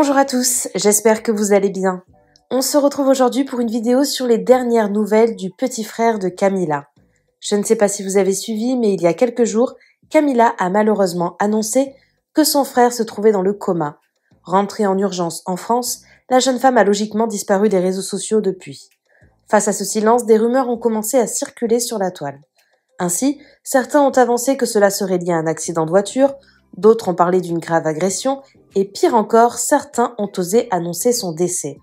Bonjour à tous, j'espère que vous allez bien. On se retrouve aujourd'hui pour une vidéo sur les dernières nouvelles du petit frère de Camila. Je ne sais pas si vous avez suivi, mais il y a quelques jours, Camila a malheureusement annoncé que son frère se trouvait dans le coma. Rentrée en urgence en France, la jeune femme a logiquement disparu des réseaux sociaux depuis. Face à ce silence, des rumeurs ont commencé à circuler sur la toile. Ainsi, certains ont avancé que cela serait lié à un accident de voiture, d'autres ont parlé d'une grave agression, et pire encore, certains ont osé annoncer son décès.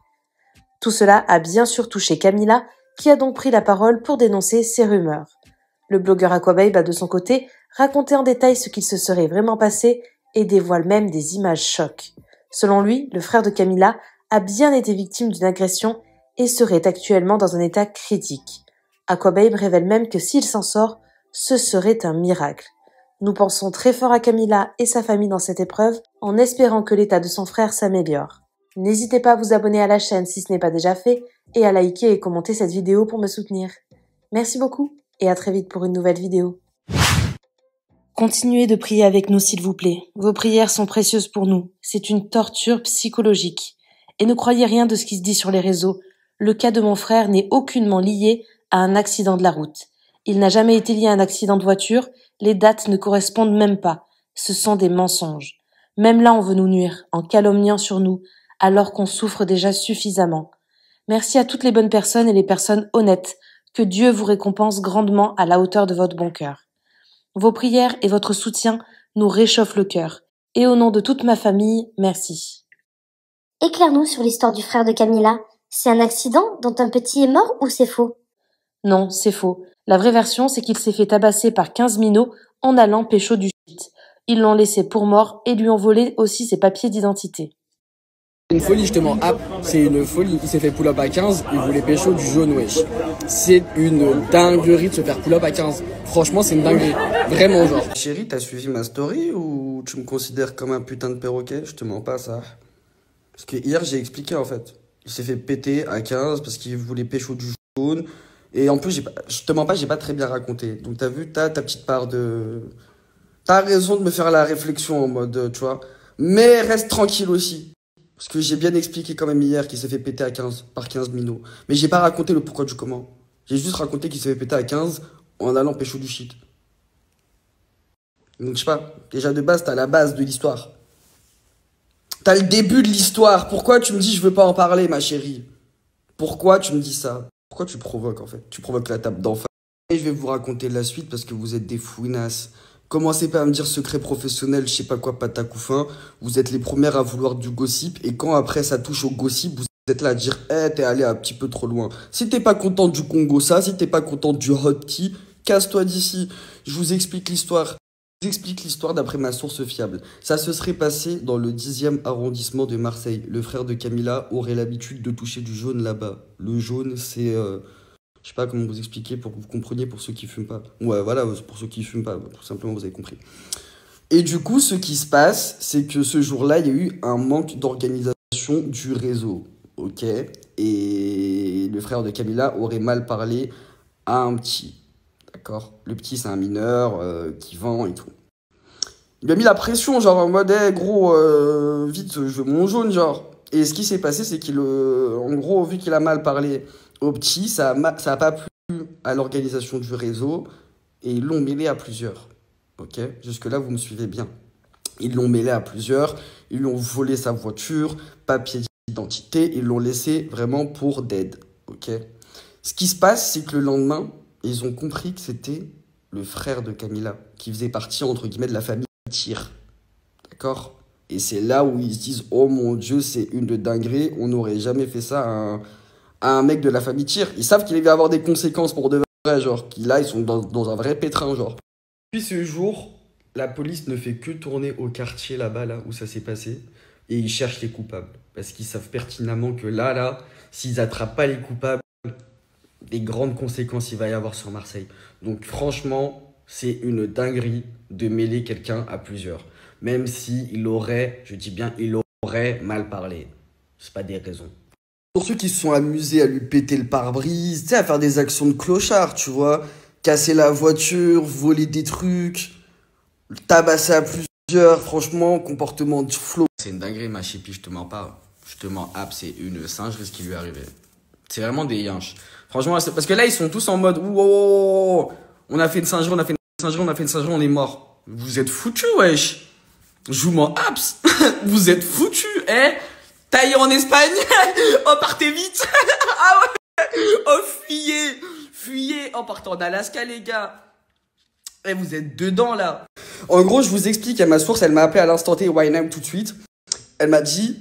Tout cela a bien sûr touché Camila, qui a donc pris la parole pour dénoncer ces rumeurs. Le blogueur Aquababe a de son côté raconté en détail ce qu'il se serait vraiment passé et dévoile même des images chocs. Selon lui, le frère de Camila a bien été victime d'une agression et serait actuellement dans un état critique. Aquababe révèle même que s'il s'en sort, ce serait un miracle. Nous pensons très fort à Camila et sa famille dans cette épreuve, en espérant que l'état de son frère s'améliore. N'hésitez pas à vous abonner à la chaîne si ce n'est pas déjà fait, et à liker et commenter cette vidéo pour me soutenir. Merci beaucoup, et à très vite pour une nouvelle vidéo. Continuez de prier avec nous s'il vous plaît. Vos prières sont précieuses pour nous. C'est une torture psychologique. Et ne croyez rien de ce qui se dit sur les réseaux. Le cas de mon frère n'est aucunement lié à un accident de la route. Il n'a jamais été lié à un accident de voiture, les dates ne correspondent même pas. Ce sont des mensonges. Même là, on veut nous nuire, en calomniant sur nous, alors qu'on souffre déjà suffisamment. Merci à toutes les bonnes personnes et les personnes honnêtes. Que Dieu vous récompense grandement à la hauteur de votre bon cœur. Vos prières et votre soutien nous réchauffent le cœur. Et au nom de toute ma famille, merci. Éclaire-nous sur l'histoire du frère de Camila. C'est un accident dont un petit est mort ou c'est faux? Non, c'est faux. La vraie version, c'est qu'il s'est fait tabasser par 15 minots en allant pécho du shit. Ils l'ont laissé pour mort et lui ont volé aussi ses papiers d'identité. Une folie justement, c'est une folie. Il s'est fait pull-up à 15, il voulait pécho du jaune, wesh. C'est une dinguerie de se faire pull-up à 15. Franchement, c'est une dinguerie. Vraiment, genre. Chérie, t'as suivi ma story ou tu me considères comme un putain de perroquet? Je te mens pas, ça. Parce que hier, j'ai expliqué en fait. Il s'est fait péter à 15 parce qu'il voulait pécho du jaune. Et en plus, je te mens pas, j'ai pas très bien raconté. Donc t'as vu, t'as ta petite part de... T'as raison de me faire la réflexion en mode, tu vois. Mais reste tranquille aussi. Parce que j'ai bien expliqué quand même hier qu'il s'est fait péter à 15 par 15 minots. Mais j'ai pas raconté le pourquoi du comment. J'ai juste raconté qu'il s'est fait péter à 15 en allant pécho du shit. Donc je sais pas, déjà de base, t'as la base de l'histoire. T'as le début de l'histoire. Pourquoi tu me dis je veux pas en parler, ma chérie? Pourquoi tu me dis ça? Pourquoi tu provoques en fait? Tu provoques la table d'enfant. Et je vais vous raconter la suite parce que vous êtes des fouinasses. Commencez pas à me dire secret professionnel, je sais pas quoi, patacoufin. Vous êtes les premières à vouloir du gossip. Et quand après ça touche au gossip, vous êtes là à dire t'es allé un petit peu trop loin. Si t'es pas content du Congo ça, si t'es pas content du hot tea, casse-toi d'ici. Je vous explique l'histoire. Je vous explique l'histoire d'après ma source fiable. Ça se serait passé dans le 10e arrondissement de Marseille. Le frère de Camila aurait l'habitude de toucher du jaune là-bas. Le jaune, c'est... je sais pas comment vous expliquer pour que vous compreniez pour ceux qui fument pas. Ouais, voilà, pour ceux qui fument pas, tout simplement, vous avez compris. Et du coup, ce qui se passe, c'est que ce jour-là, il y a eu un manque d'organisation du réseau. Ok? Et le frère de Camila aurait mal parlé à un petit. D'accord? Le petit, c'est un mineur qui vend et tout. Il a mis la pression, genre en mode, gros, vite, je veux mon jaune, genre. Et ce qui s'est passé, c'est qu'il, en gros, vu qu'il a mal parlé au petit, ça a pas plu à l'organisation du réseau et ils l'ont mêlé à plusieurs. Ok? Jusque-là, vous me suivez bien. Ils l'ont mêlé à plusieurs, ils lui ont volé sa voiture, papier d'identité, ils l'ont laissé vraiment pour dead. Ok? Ce qui se passe, c'est que le lendemain, ils ont compris que c'était le frère de Camila qui faisait partie, entre guillemets, de la famille Tir. D'accord? Et c'est là où ils se disent « Oh mon Dieu, c'est une dinguerie, on n'aurait jamais fait ça à un mec de la famille Tir. » Ils savent qu'il va y avoir des conséquences pour de vrai, genre. Là, ils sont dans un vrai pétrin, genre. Puis ce jour, la police ne fait que tourner au quartier là-bas, là où ça s'est passé, et ils cherchent les coupables. Parce qu'ils savent pertinemment que là, s'ils attrapent pas les coupables, des grandes conséquences il va y avoir sur Marseille. Donc franchement, c'est une dinguerie de mêler quelqu'un à plusieurs. Même si il aurait, je dis bien, il aurait mal parlé. C'est pas des raisons. Pour ceux qui se sont amusés à lui péter le pare-brise, tu sais, à faire des actions de clochard, tu vois, casser la voiture, voler des trucs, tabasser à plusieurs, franchement, comportement de flot C'est une dinguerie, ma chippie, je te mens pas. Je te mens, c'est une singerie ce qui lui est arrivé. C'est vraiment des yinches. Franchement, parce que là, ils sont tous en mode, wow, on a fait une singerie, on a fait une singerie, on a fait une singerie, on est mort. Vous êtes foutus, wesh. Je m'en haps. Vous êtes foutus, taillé en Espagne. Oh, partez vite. Ah ouais. Oh, fuyez. Fuyez. Oh, partez en Alaska, les gars. Vous êtes dedans, là. En gros, je vous explique, à ma source, elle m'a appelé à l'instant T, YNAM, tout de suite. Elle m'a dit,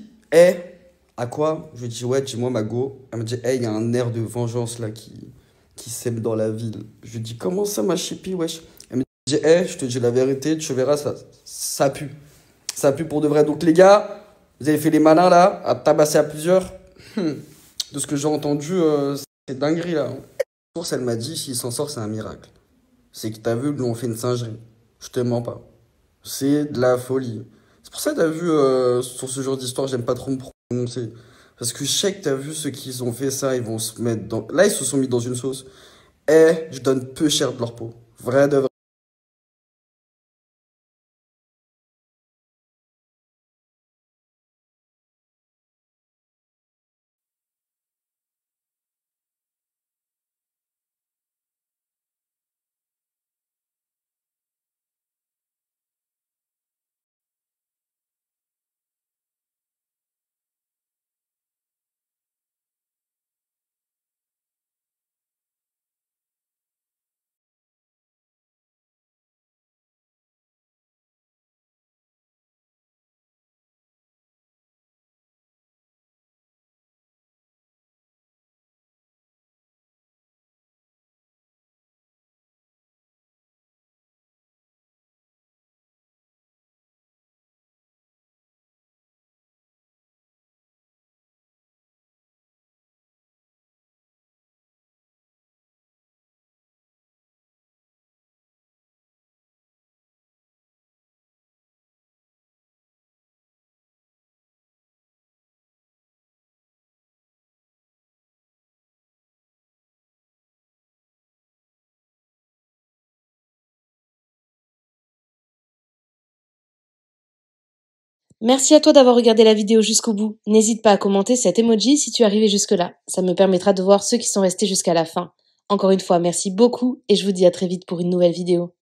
à quoi? Je lui ai dit, ouais, dis-moi, ma go. Elle m'a dit, il y a un air de vengeance, là, qui sème dans la ville. Je lui ai dit, comment ça, ma chippie, wesh? Elle m'a dit, je te dis la vérité, tu verras, ça pue. Ça pue pour de vrai. Donc, les gars, vous avez fait les malins, là, à tabasser à plusieurs. De ce que j'ai entendu, c'est dinguerie, là. La source, elle m'a dit, s'il s'en sort, c'est un miracle. C'est que t'as vu, nous, on fait une singerie. Je te mens pas. C'est de la folie. C'est pour ça que t'as vu, sur ce genre d'histoire, j'aime pas trop me prononcer. Parce que je sais que t'as vu ceux qui ont fait ça, ils vont se mettre dans... Là, ils se sont mis dans une sauce. Je donne peu cher de leur peau. Vrai de vrai. Merci à toi d'avoir regardé la vidéo jusqu'au bout. N'hésite pas à commenter cet emoji si tu es arrivé jusque-là. Ça me permettra de voir ceux qui sont restés jusqu'à la fin. Encore une fois, merci beaucoup et je vous dis à très vite pour une nouvelle vidéo.